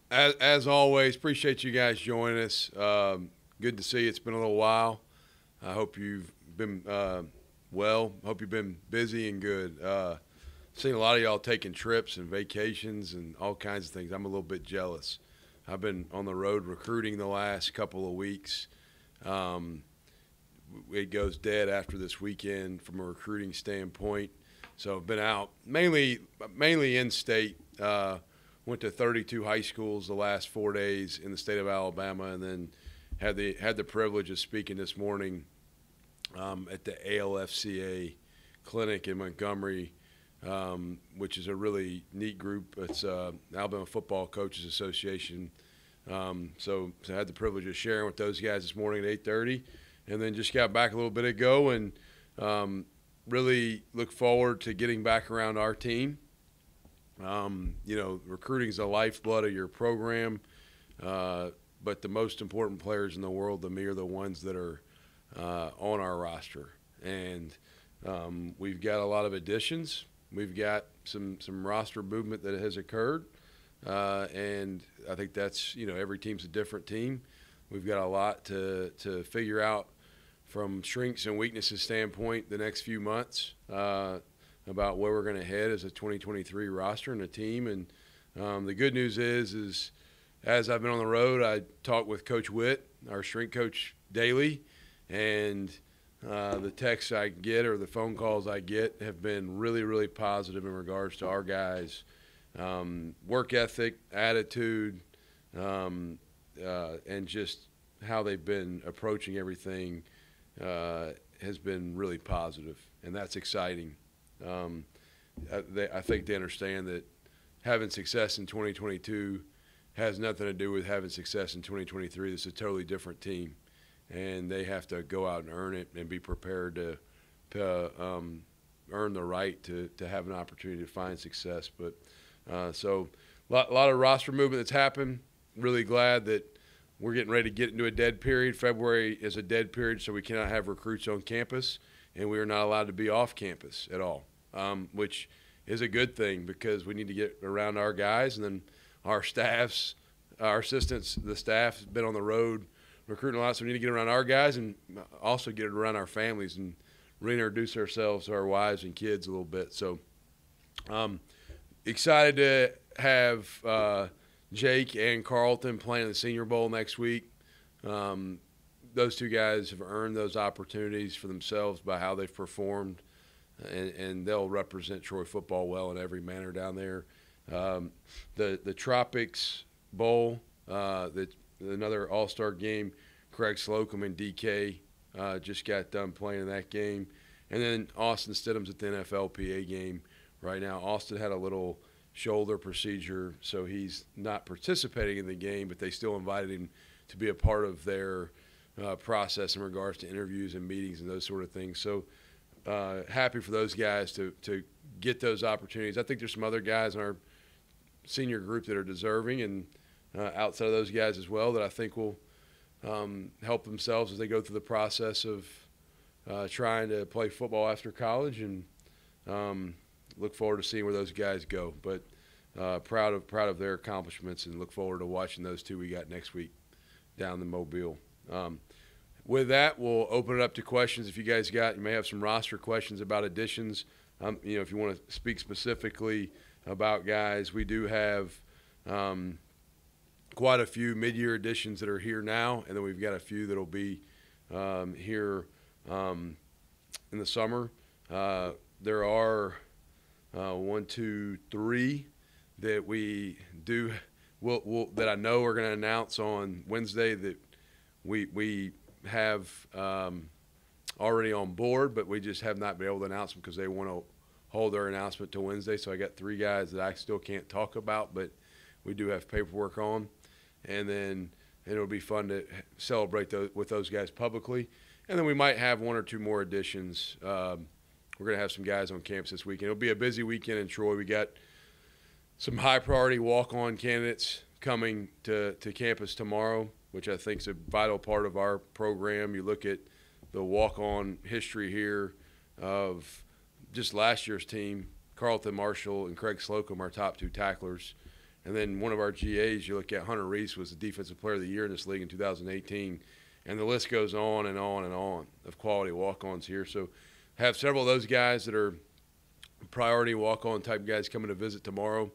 As always, appreciate you guys joining us. Good to see you. It's been a little while. I hope you've been well. Hope you've been busy and good. Seen a lot of y'all taking trips and vacations and all kinds of things. I'm a little bit jealous. I've been on the road recruiting the last couple of weeks. Um, it goes dead after this weekend from a recruiting standpoint. So I've been out mainly in state. Went to 32 high schools the last 4 days in the state of Alabama, and then had the privilege of speaking this morning at the ALFCA clinic in Montgomery, which is a really neat group. It's Alabama Football Coaches Association. So I had the privilege of sharing with those guys this morning at 8:30, and then just got back a little bit ago, and really look forward to getting back around our team. Recruiting is the lifeblood of your program, but the most important players in the world to me are the ones that are on our roster. And we've got a lot of additions. We've got some roster movement that has occurred, and I think that's, every team's a different team. We've got a lot to figure out from strengths and weaknesses standpoint the next few months. About where we're going to head as a 2023 roster and a team. And the good news is as I've been on the road, I talk with Coach Witt, our strength coach, daily, and the texts I get or the phone calls I get have been really, really positive in regards to our guys' work ethic, attitude, and just how they've been approaching everything has been really positive, and that's exciting. I think they understand that having success in 2022 has nothing to do with having success in 2023. This is a totally different team, and they have to go out and earn it and be prepared to earn the right to have an opportunity to find success. But so a lot of roster movement that's happened. Really glad that we're getting ready to get into a dead period. February is a dead period, so we cannot have recruits on campus, and we are not allowed to be off campus at all, which is a good thing because we need to get around our guys. And then our staffs, our assistants, the staff has been on the road recruiting a lot, so we need to get around our guys and also get around our families and reintroduce ourselves to our wives and kids a little bit. So excited to have Jake and Carlton playing in the Senior Bowl next week. Those two guys have earned those opportunities for themselves by how they've performed, and they'll represent Troy football well in every manner down there. The Tropics Bowl, another all-star game, Craig Slocum and DK just got done playing in that game. And then Austin Stidham's at the NFLPA game right now. Austin had a little shoulder procedure, so he's not participating in the game, but they still invited him to be a part of their process in regards to interviews and meetings and those sort of things. So happy for those guys to get those opportunities. I think there's some other guys in our senior group that are deserving, and outside of those guys as well, that I think will help themselves as they go through the process of trying to play football after college, and look forward to seeing where those guys go. But proud of their accomplishments, and look forward to watching those two we got next week down in Mobile. With that, we'll open it up to questions. If you guys you may have some roster questions about additions. If you want to speak specifically about guys, we do have quite a few mid-year additions that are here now, and then we've got a few that will be here in the summer. There are 1, 2, 3 that we do that I know we're going to announce on Wednesday that we have already on board, but we just have not been able to announce them because they want to hold their announcement till Wednesday. So I got 3 guys that I still can't talk about, but we do have paperwork on. And then it'll be fun to celebrate with those guys publicly. And then we might have 1 or 2 more additions. We're going to have some guys on campus this weekend. It'll be a busy weekend in Troy. We got some high-priority walk-on candidates coming to campus tomorrow, which I think is a vital part of our program. You look at the walk-on history here of just last year's team, Carlton Marshall and Craig Slocum, our top 2 tacklers. And then one of our GAs, you look at Hunter Reese, was the Defensive Player of the Year in this league in 2018. And the list goes on and on and on of quality walk-ons here. So have several of those guys that are priority walk-on type guys coming to visit tomorrow.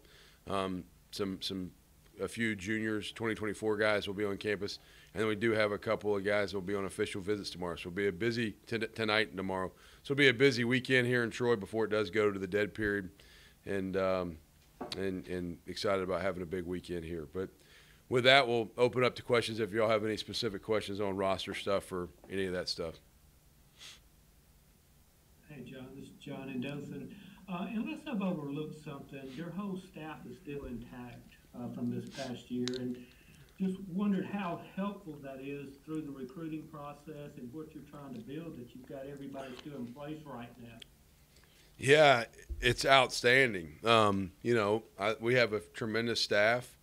A few juniors, 2024 guys will be on campus. And then we do have a couple of guys that will be on official visits tomorrow. So it'll be a busy tonight and tomorrow. So it'll be a busy weekend here in Troy before it does go to the dead period. And excited about having a big weekend here. But with that, we'll open up to questions if y'all have any specific questions on roster stuff or any of that stuff. Hey, John, this is John in Dothan. Unless I've overlooked something, your whole staff is still intact from this past year, and just wondered how helpful that is through the recruiting process and what you're trying to build, that you've got everybody still in place right now. Yeah, it's outstanding. We have a tremendous staff.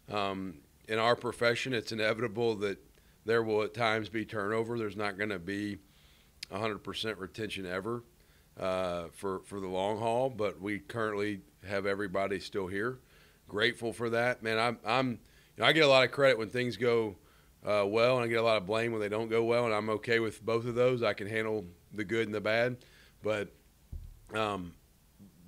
In our profession, it's inevitable that there will at times be turnover. There's not going to be 100% retention ever for the long haul, but we currently have everybody still here. Grateful for that, man. I get a lot of credit when things go well, and I get a lot of blame when they don't go well, and I'm okay with both of those. I can handle the good and the bad, but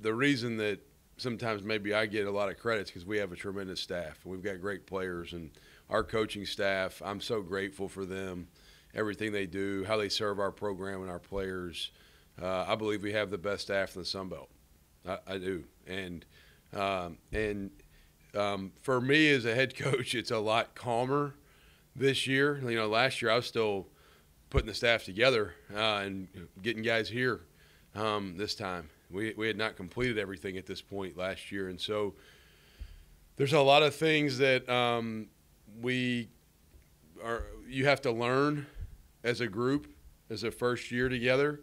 the reason that sometimes maybe I get a lot of credit is because we have a tremendous staff. We've got great players, and our coaching staff, I'm so grateful for them, everything they do, how they serve our program and our players. I believe we have the best staff in the Sun Belt. I do. And for me as a head coach, it's a lot calmer this year. Last year I was still putting the staff together and getting guys here this time. We had not completed everything at this point last year. And so there's a lot of things that you have to learn as a group, as a first year together,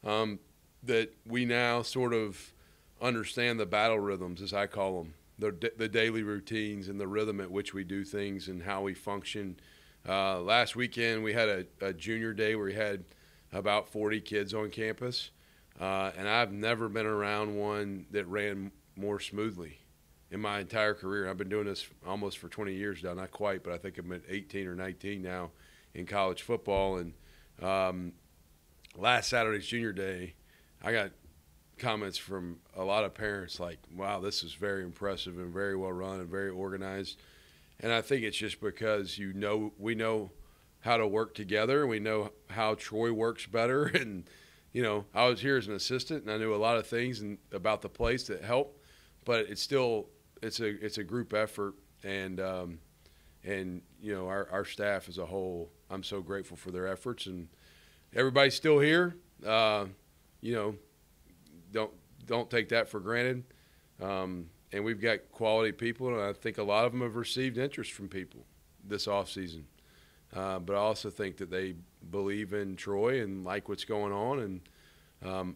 that we now sort of understand the battle rhythms, as I call them, the daily routines and the rhythm at which we do things and how we function. Last weekend we had a junior day where we had about 40 kids on campus, and I've never been around one that ran more smoothly in my entire career. I've been doing this almost for 20 years now, not quite, but I think I'm at 18 or 19 now in college football. And last Saturday's junior day, I got comments from a lot of parents like, wow, this is very impressive and very well run and very organized. And I think it's just because we know how to work together. We know how Troy works better. And, I was here as an assistant, and I knew a lot of things about the place that helped. But it's still it's a group effort, and our staff as a whole, I'm so grateful for their efforts, and everybody's still here. Don't take that for granted. And we've got quality people, and I think a lot of them have received interest from people this offseason. But I also think that they believe in Troy and like what's going on. And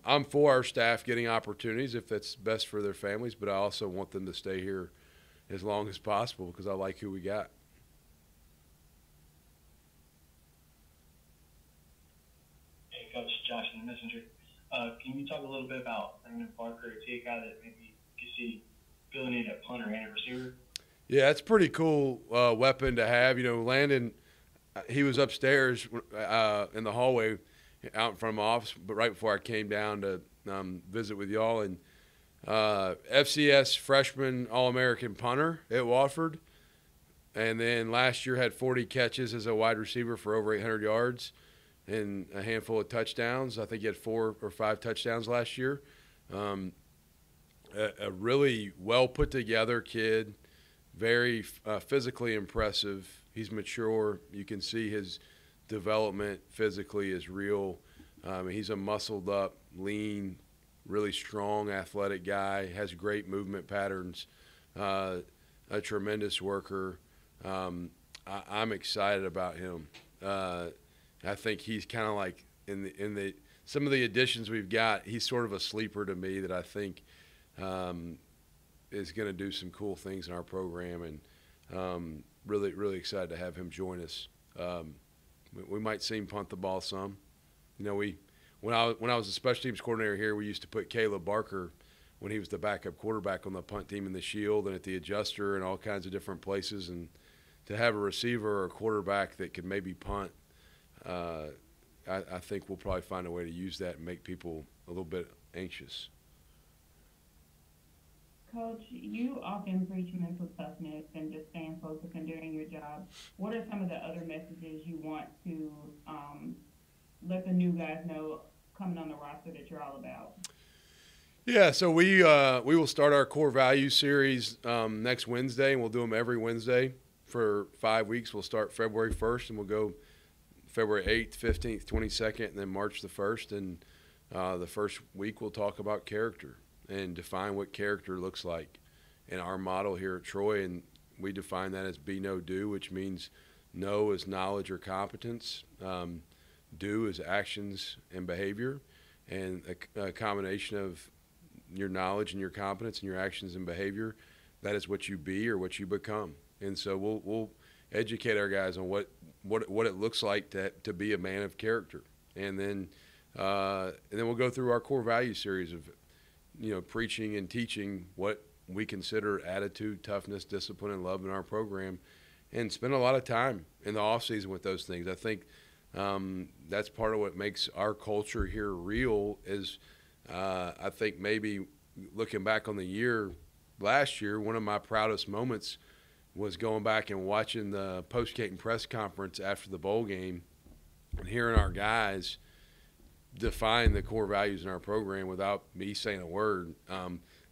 I'm for our staff getting opportunities if that's best for their families, but I also want them to stay here as long as possible because I like who we got. Hey, Coach, Josh in the Messenger. Can you talk a little bit about Landon Parker, a guy that maybe you could see filling in a punter and a receiver? Yeah, it's a pretty cool weapon to have. Landon, he was upstairs in the hallway out in front of my office, but right before I came down to visit with y'all, and FCS freshman All-American punter at Wofford, and then last year had 40 catches as a wide receiver for over 800 yards and a handful of touchdowns. I think he had 4 or 5 touchdowns last year. A really well put together kid, very physically impressive. He's mature. You can see his development physically is real. He's a muscled up, lean, really strong, athletic guy, has great movement patterns, a tremendous worker. I'm excited about him. I think he's kind of like in the some of the additions we've got, he's sort of a sleeper to me that I think is going to do some cool things in our program, and really, really excited to have him join us. We might see him punt the ball some. When I was a special teams coordinator here, we used to put Caleb Barker when he was the backup quarterback on the punt team in the Shield and at the adjuster and all kinds of different places. And to have a receiver or a quarterback that could maybe punt, I think we'll probably find a way to use that and make people a little bit anxious. Coach, you often preach mental toughness and just staying focused and doing your job. What are some of the other messages you want to let the new guys know coming on the roster that you're all about? Yeah, so we will start our core values series next Wednesday, and we'll do them every Wednesday for 5 weeks. We'll start February 1st, and we'll go February 8th, 15th, 22nd, and then March the 1st. And the first week we'll talk about character and define what character looks like. And our model here at Troy, and we define that as be, know, do, which means know is knowledge or competence, do is actions and behavior, and a combination of your knowledge and your competence and your actions and behavior, that is what you be or what you become. And so we'll educate our guys on what it looks like to be a man of character. And then we'll go through our core value series of, preaching and teaching what we consider attitude, toughness, discipline, and love in our program, and spend a lot of time in the off season with those things. I think that's part of what makes our culture here real is I think maybe looking back on the year last year, one of my proudest moments was going back and watching the post-game press conference after the bowl game and hearing our guys define the core values in our program without me saying a word.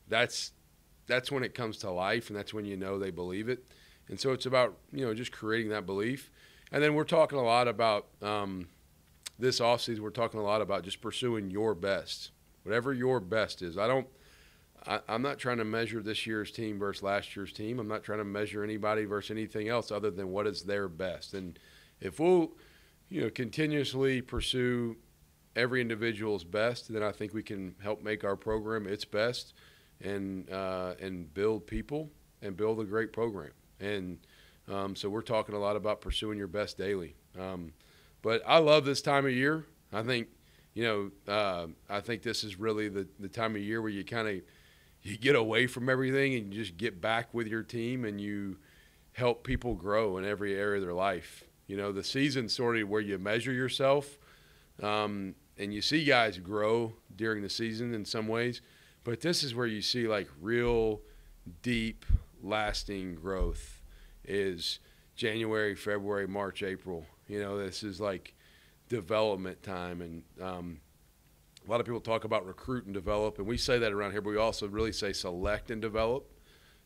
That's when it comes to life, and that's when you know they believe it. And so it's about, just creating that belief. And then we're talking a lot about this offseason, we're talking a lot about just pursuing your best, whatever your best is. I'm not trying to measure this year's team versus last year's team. I'm not trying to measure anybody versus anything else other than what is their best. And if we'll, continuously pursue every individual's best, then I think we can help make our program its best and build people and build a great program. And so we're talking a lot about pursuing your best daily. But I love this time of year. I think, I think this is really the time of year where you kind of you get away from everything and you just get back with your team and you help people grow in every area of their life. The season's sort of where you measure yourself, and you see guys grow during the season in some ways, but this is where you see like real deep, lasting growth is January, February, March, April. This is like development time, and a lot of people talk about recruit and develop, and we say that around here, but we also really say select and develop.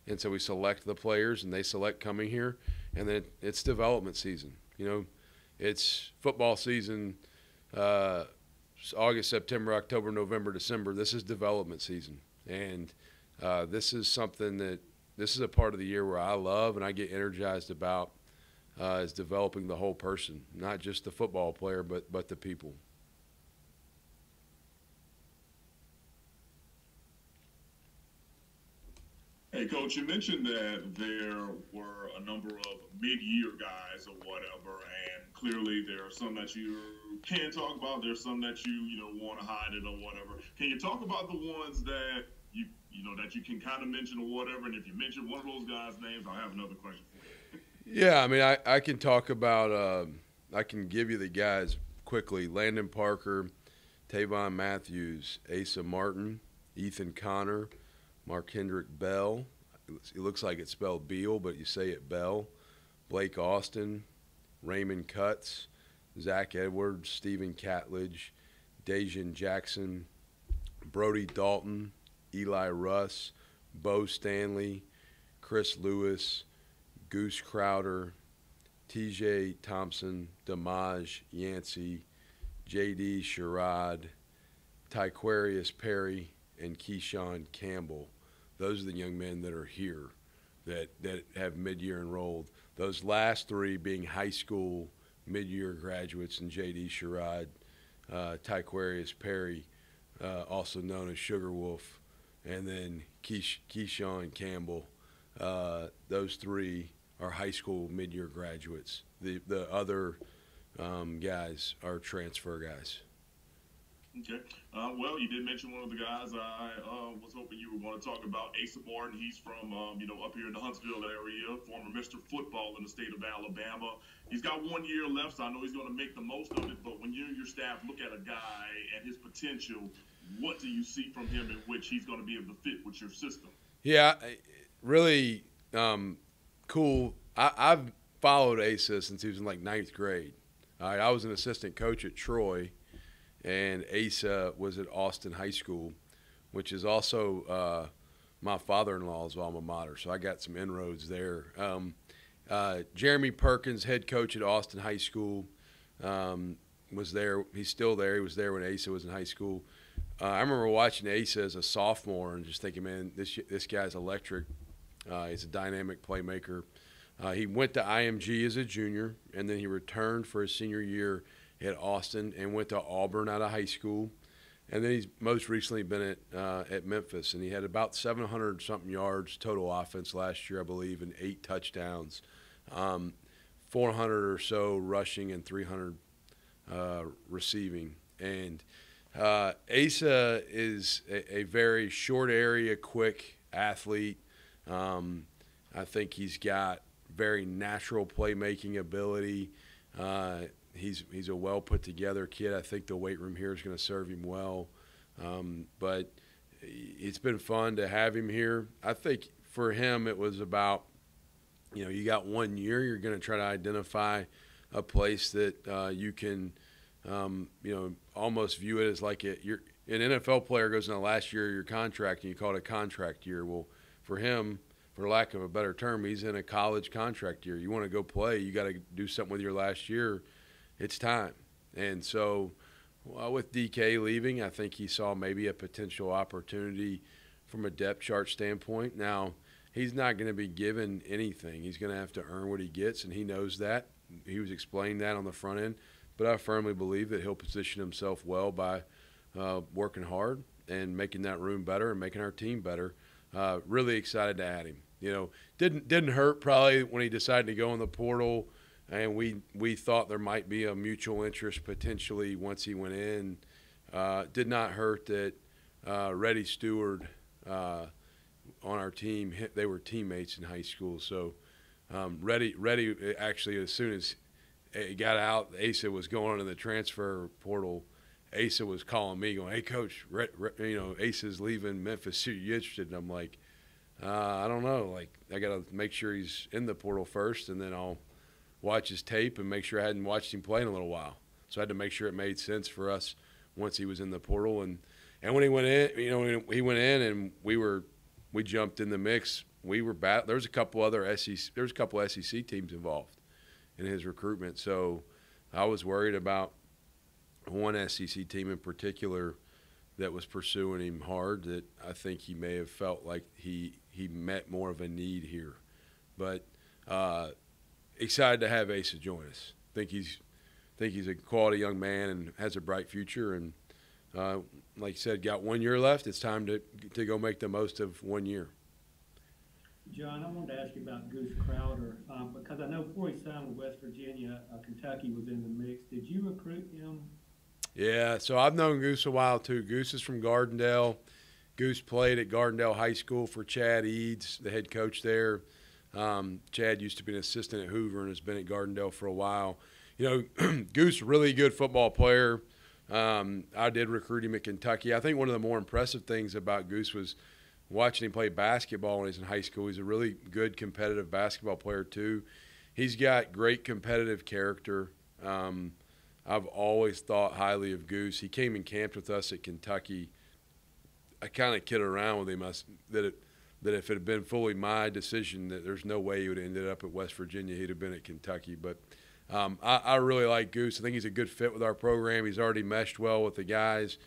And so we select the players, and they select coming here, and then it's development season. It's football season, August, September, October, November, December. This is development season, and this is a part of the year where I love and I get energized about is developing the whole person, not just the football player, but the people. Hey, Coach, you mentioned that there were a number of mid-year guys or whatever, and clearly there are some that you can talk about. There's some that you want to hide it or whatever. Can you talk about the ones that that you can kind of mention or whatever? And if you mention one of those guys' names, I'll have another question for you. Yeah, I mean, I can talk about I can give you the guys quickly. Landon Parker, Tavon Matthews, Asa Martin, Ethan Connor, Mark Hendrick Bell. It looks like it's spelled Beal, but you say it Bell. Blake Austin, Raymond Cutts, Zach Edwards, Stephen Catledge, Dejan Jackson, Brody Dalton, Eli Russ, Bo Stanley, Chris Lewis, Goose Crowder, TJ Thompson, Damaj Yancey, JD Sherrod, Tyquarius Perry, and Keyshawn Campbell. Those are the young men that are here that have mid-year enrolled. Those last three being high school mid-year graduates, and J.D. Sherrod, Tyquarius Perry, also known as Sugar Wolf, and then Keyshawn Campbell. Those three are high school mid-year graduates. The other guys are transfer guys. Okay. Well, you did mention one of the guys I was hoping you were going to talk about, Asa Martin. He's from, up here in the Huntsville area, former Mr. Football in the state of Alabama. He's got 1 year left, so I know he's going to make the most of it. But when you and your staff look at a guy and his potential, what do you see from him in which he's going to be able to fit with your system? Yeah, really cool. I've followed Asa since he was in like ninth grade. All right, I was an assistant coach at Troy, and Asa was at Austin High School, which is also my father-in-law's alma mater. So I got some inroads there. Jeremy Perkins, head coach at Austin High School, was there. He's still there. He was there when Asa was in high school. I remember watching Asa as a sophomore and just thinking, man, this guy's electric. He's a dynamic playmaker. He went to IMG as a junior, and then he returned for his senior year at Austin and went to Auburn out of high school. And then he's most recently been at Memphis, and he had about 700-something yards total offense last year, I believe, and 8 touchdowns, 400 or so rushing and 300 receiving. And Asa is a very short area, quick athlete. I think he's got very natural playmaking ability. He's a well put together kid. I think the weight room here is going to serve him well. But it's been fun to have him here. I think for him it was about, you got 1 year. You're going to try to identify a place that you can, almost view it as like an NFL player goes in the last year of your contract and you call it a contract year. Well, for him, for lack of a better term, he's in a college contract year. You want to go play, you got to do something with your last year. It's time. And so with DK leaving, I think he saw maybe a potential opportunity from a depth chart standpoint. Now, he's not going to be given anything. He's going to have to earn what he gets, and he knows that. He was explaining that on the front end. But I firmly believe that he'll position himself well by working hard and making that room better and making our team better. Really excited to add him. Didn't hurt probably when he decided to go in the portal, and we thought there might be a mutual interest potentially once he went in. Did not hurt that Reddy Stewart on our team, they were teammates in high school. So Reddy actually, as soon as he got out, Asa was going into the transfer portal. Asa was calling me going, "Hey, Coach, Asa's leaving Memphis. Are you interested?" And I'm like, I don't know. Like, I got to make sure he's in the portal first, and then I'll watch his tape and make sure I hadn't watched him play in a little while. So I had to make sure it made sense for us once he was in the portal. And when he went in, he went in and we jumped in the mix. We were bad. There was a couple SEC teams involved in his recruitment. So I was worried about one SEC team in particular that was pursuing him hard, that I think he may have felt like he met more of a need here. But excited to have Asa join us. Think he's a quality young man and has a bright future. And like you said, got 1 year left. It's time to go make the most of 1 year. John, I wanted to ask you about Goose Crowder because I know before he signed with West Virginia, Kentucky was in the mix. Did you recruit him? Yeah, so I've known Goose a while too. Goose is from Gardendale. Goose played at Gardendale High School for Chad Eads, the head coach there. Chad used to be an assistant at Hoover and has been at Gardendale for a while. Goose, really good football player. I did recruit him at Kentucky. I think one of the more impressive things about Goose was watching him play basketball when he was in high school. He's a really good competitive basketball player too. He's got great competitive character. I've always thought highly of Goose. He came and camped with us at Kentucky. I kind of kidded around with him that if it had been fully my decision, that there's no way he would have ended up at West Virginia. He'd have been at Kentucky. But I really like Goose. I think he's a good fit with our program. He's already meshed well with the guys.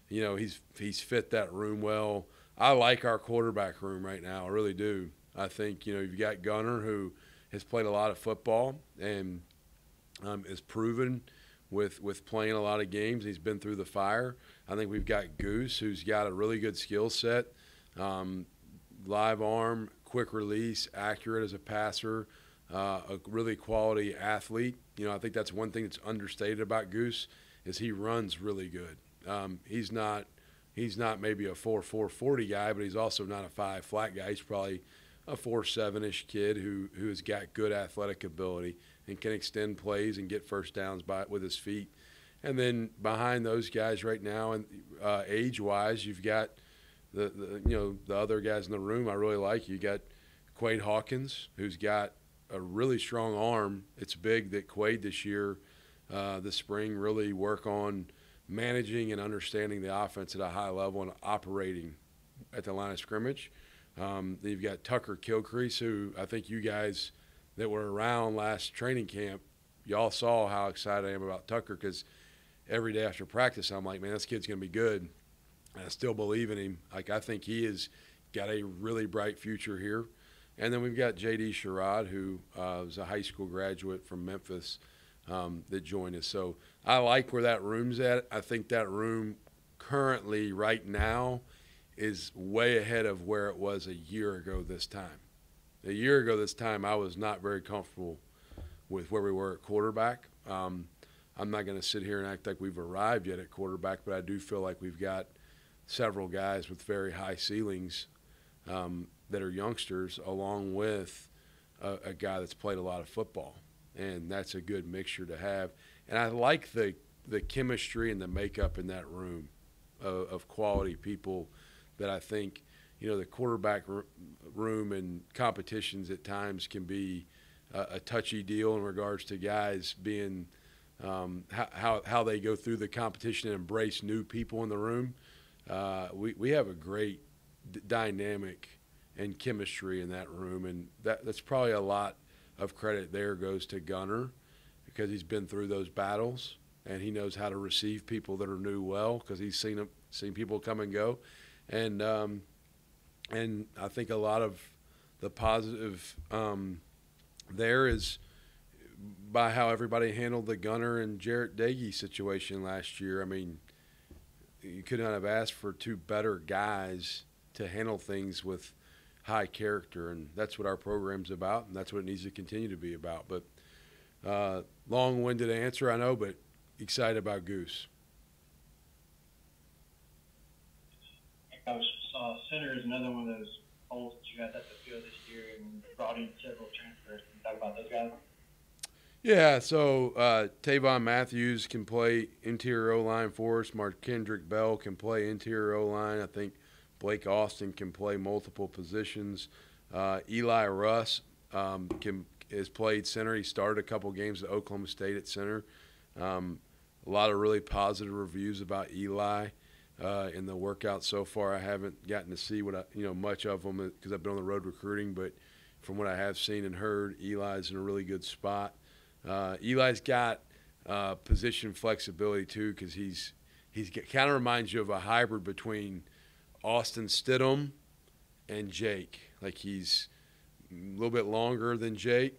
He's fit that room well. I like our quarterback room right now. I really do. I think, you've got Gunner, who has played a lot of football and is proven with playing a lot of games. He's been through the fire. I think we've got Goose, who's got a really good skill set, live arm, quick release, accurate as a passer, a really quality athlete. I think that's one thing that's understated about Goose is he runs really good. He's not maybe a 4.4 40 guy, but he's also not a 5 flat guy. He's probably a 4.7-ish kid who has got good athletic ability and can extend plays and get first downs with his feet. And then behind those guys right now, and age-wise, you've got the other guys in the room I really like. You got Quade Hawkins, who's got a really strong arm. It's big that Quade this year, this spring, really work on managing and understanding the offense at a high level and operating at the line of scrimmage. Then you've got Tucker Kilcrease, who I think you guys that were around last training camp, y'all saw how excited I am about Tucker, because every day after practice I'm like, man, this kid's going to be good. And I still believe in him. Like, I think he has got a really bright future here. And then we've got J.D. Sherrod, who was a high school graduate from Memphis that joined us. So I like where that room's at. I think that room currently right now is way ahead of where it was a year ago this time. A year ago this time, I was not very comfortable with where we were at quarterback. I'm not going to sit here and act like we've arrived yet at quarterback, but I do feel like we've got several guys with very high ceilings that are youngsters, along with a guy that's played a lot of football. And that's a good mixture to have. And I like the chemistry and the makeup in that room of quality people that I think, the quarterback room and competitions at times can be a touchy deal in regards to guys being how they go through the competition and embrace new people in the room. We have a great dynamic and chemistry in that room, and that's probably a lot of credit there goes to Gunner, because he's been through those battles and he knows how to receive people that are new well, because he's seen people come and go, and I think a lot of the positive there is by how everybody handled the Gunner and Jarrett Dagey situation last year. I mean, you could not have asked for two better guys to handle things with high character, and that's what our program's about, and that's what it needs to continue to be about. But long-winded answer, I know, but excited about Goose. Coach, center is another one of those holes that you guys have to fill this year, and brought in several transfers. Can you talk about those guys? Yeah, so Tavon Matthews can play interior O-line for us. Mark Kendrick Bell can play interior O-line. I think Blake Austin can play multiple positions. Eli Russ has played center. He started a couple games at Oklahoma State at center. A lot of really positive reviews about Eli in the workout so far. I haven't gotten to see much of them because I've been on the road recruiting, but from what I have seen and heard, Eli's in a really good spot. Eli's got position flexibility too, because he's kind of reminds you of a hybrid between Austin Stidham and Jake. Like, he's a little bit longer than Jake,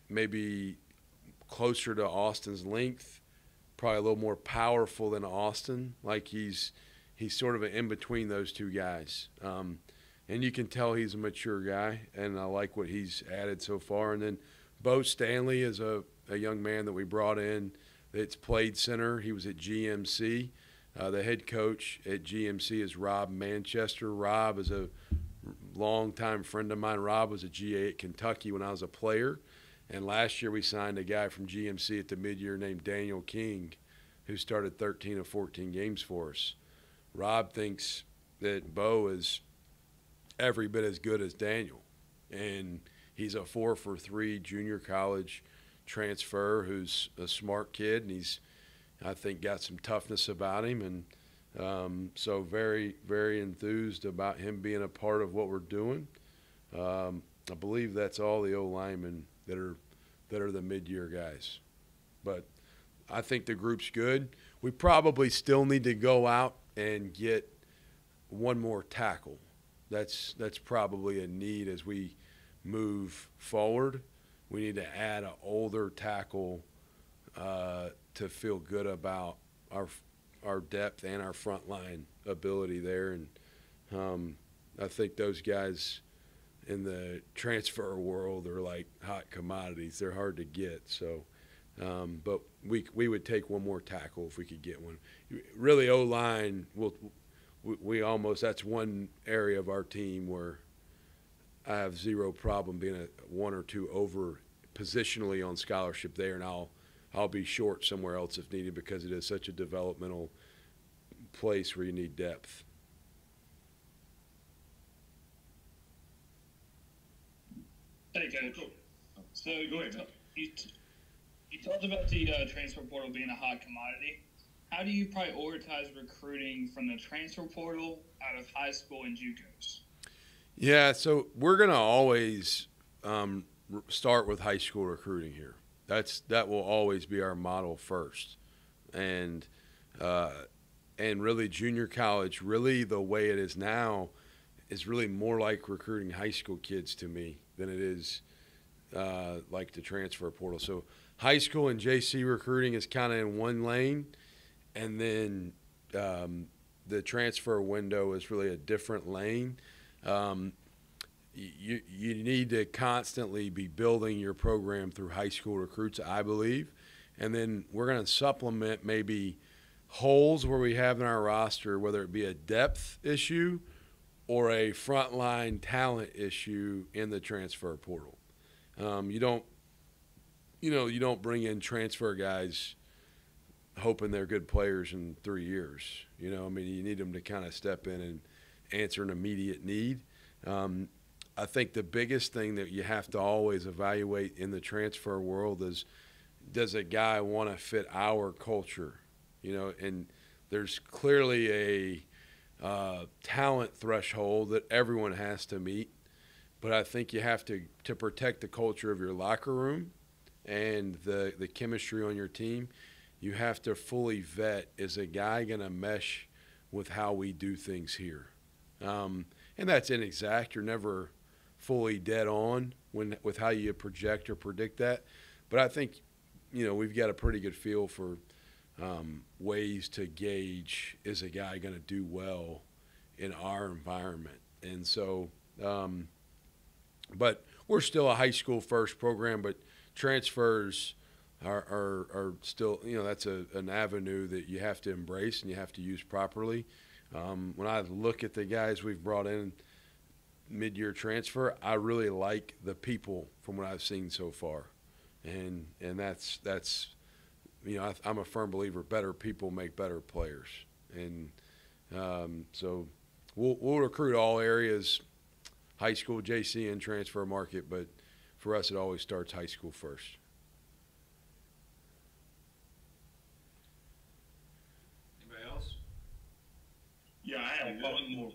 maybe closer to Austin's length, probably a little more powerful than Austin. Like, he's sort of an in between those two guys, and you can tell he's a mature guy, and I like what he's added so far. And then Bo Stanley is a young man that we brought in that's played center. He was at GMC. The head coach at GMC is Rob Manchester. Rob is a longtime friend of mine. Rob was a GA at Kentucky when I was a player. And last year we signed a guy from GMC at the mid-year named Daniel King, who started 13 of 14 games for us. Rob thinks that Bo is every bit as good as Daniel. And he's a 4-for-3 junior college transfer who's a smart kid, and he's, I think, got some toughness about him, and so very, very enthused about him being a part of what we're doing. I believe that's all the O-linemen that are the mid-year guys. But I think the group's good. We probably still need to go out and get one more tackle. That's probably a need as we move forward. We need to add an older tackle to feel good about our depth and our front line ability there. And I think those guys in the transfer world are like hot commodities. They're hard to get. So But we would take one more tackle if we could get one. Really, O-line, we almost, that's one area of our team where I have zero problem being a one or two over positionally on scholarship there, and I'll be short somewhere else if needed because it is such a developmental place where you need depth. Hey, Coach. So Go ahead, man. You talked about the transfer portal being a hot commodity. How do you prioritize recruiting from the transfer portal out of high school and JUCOs? Yeah, so we're going to always start with high school recruiting here. That will always be our model first. And really junior college, really the way it is now, is really more like recruiting high school kids to me than it is like the transfer portal. So high school and JC recruiting is kind of in one lane, and then the transfer window is really a different lane. You need to constantly be building your program through high school recruits, I believe, and then we're going to supplement maybe holes where we have in our roster, whether it be a depth issue or a frontline talent issue in the transfer portal. You don't bring in transfer guys hoping they're good players in 3 years. You need them to kind of step in and answer an immediate need. I think the biggest thing that you have to always evaluate in the transfer world is, does a guy want to fit our culture? And there's clearly a talent threshold that everyone has to meet. But I think you have to protect the culture of your locker room and the chemistry on your team, you have to fully vet, is a guy going to mesh with how we do things here? And that's inexact. You're never fully dead on with how you project or predict that. But I think, we've got a pretty good feel for ways to gauge, is a guy going to do well in our environment? And so but we're still a high school first program, but transfers are still, that's an avenue that you have to embrace and you have to use properly. When I look at the guys we've brought in mid-year transfer, I really like the people from what I've seen so far. And that's I'm a firm believer, better people make better players. And so we'll recruit all areas, high school, JC, and transfer market, but for us it always starts high school first. Anybody else? Yeah, I have one more.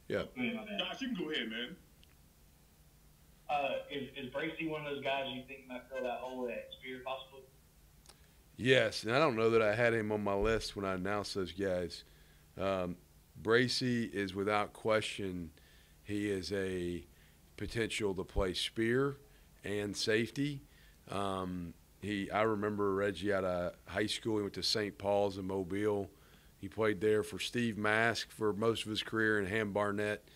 Yeah. Josh, you can go ahead, man. Is Bracy one of those guys you think might fill that hole at Spear possibly? Yes, and I don't know that I had him on my list when I announced those guys. Bracy is without question, he is a potential to play spear and safety. I remember Reggie out of high school. He went to St. Paul's in Mobile. He played there for Steve Mask for most of his career, and Ham Barnett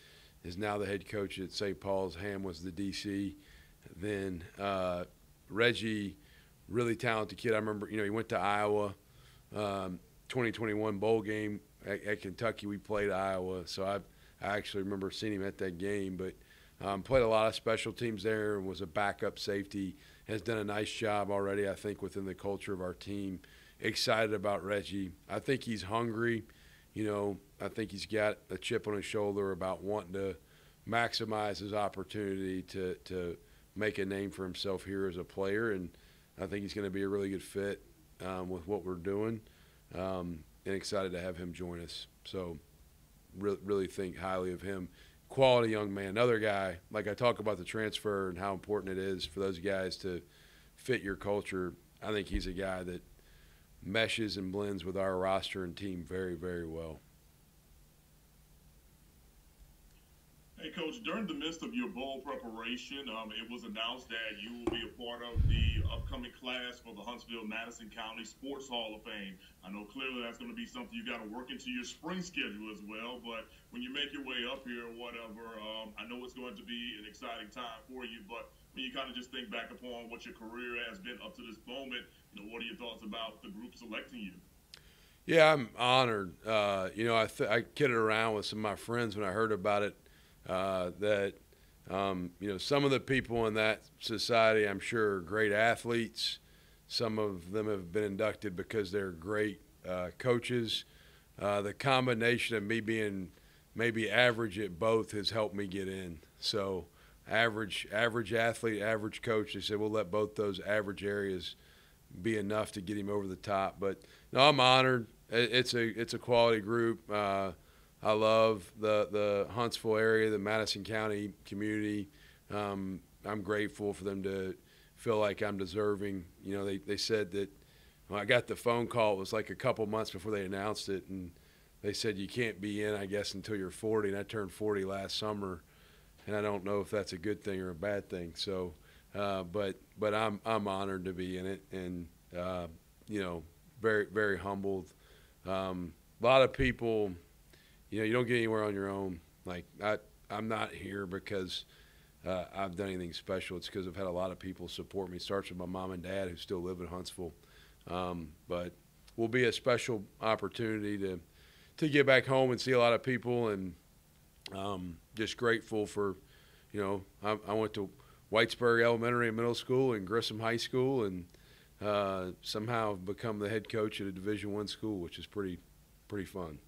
is now the head coach at St. Paul's. Ham was the DC. Then Reggie, really talented kid. I remember, he went to Iowa, 2021 bowl game at Kentucky. We played Iowa, so I actually remember seeing him at that game. But played a lot of special teams there and was a backup safety. Has done a nice job already, I think, within the culture of our team. Excited about Reggie. I think he's hungry. I think he's got a chip on his shoulder about wanting to maximize his opportunity to make a name for himself here as a player. And I think he's going to be a really good fit with what we're doing, and excited to have him join us. So really think highly of him. Quality young man. Another guy, like I talk about the transfer and how important it is for those guys to fit your culture. I think he's a guy that meshes and blends with our roster and team very, very well. Hey, Coach, during the midst of your bowl preparation, it was announced that you will be a part of the upcoming class for the Huntsville-Madison County Sports Hall of Fame. I know clearly that's going to be something you got to work into your spring schedule as well, but when you make your way up here or whatever, I know it's going to be an exciting time for you, but when you kind of just think back upon what your career has been up to this moment, what are your thoughts about the group selecting you? Yeah, I'm honored. I kidded around with some of my friends when I heard about it that some of the people in that society, I'm sure, are great athletes. Some of them have been inducted because they're great coaches. The combination of me being maybe average at both has helped me get in. So average athlete, average coach, they said we'll let both those average areas be enough to get him over the top. But no, I'm honored. It's a quality group. I love the Huntsville area, the Madison County community. I'm grateful for them to feel like I'm deserving. They said that when I got the phone call, it was like a couple months before they announced it, and they said you can't be in, I guess, until you're 40. And I turned 40 last summer, and I don't know if that's a good thing or a bad thing. So, but I'm honored to be in it, and very, very humbled. A lot of people, you don't get anywhere on your own. Like I'm not here because I've done anything special. It's because I've had a lot of people support me. It starts with my mom and dad who still live in Huntsville. But will be a special opportunity to get back home and see a lot of people, and just grateful for, I went to Whitesburg Elementary and Middle School and Grissom High School, and somehow become the head coach at a Division I school, which is pretty fun.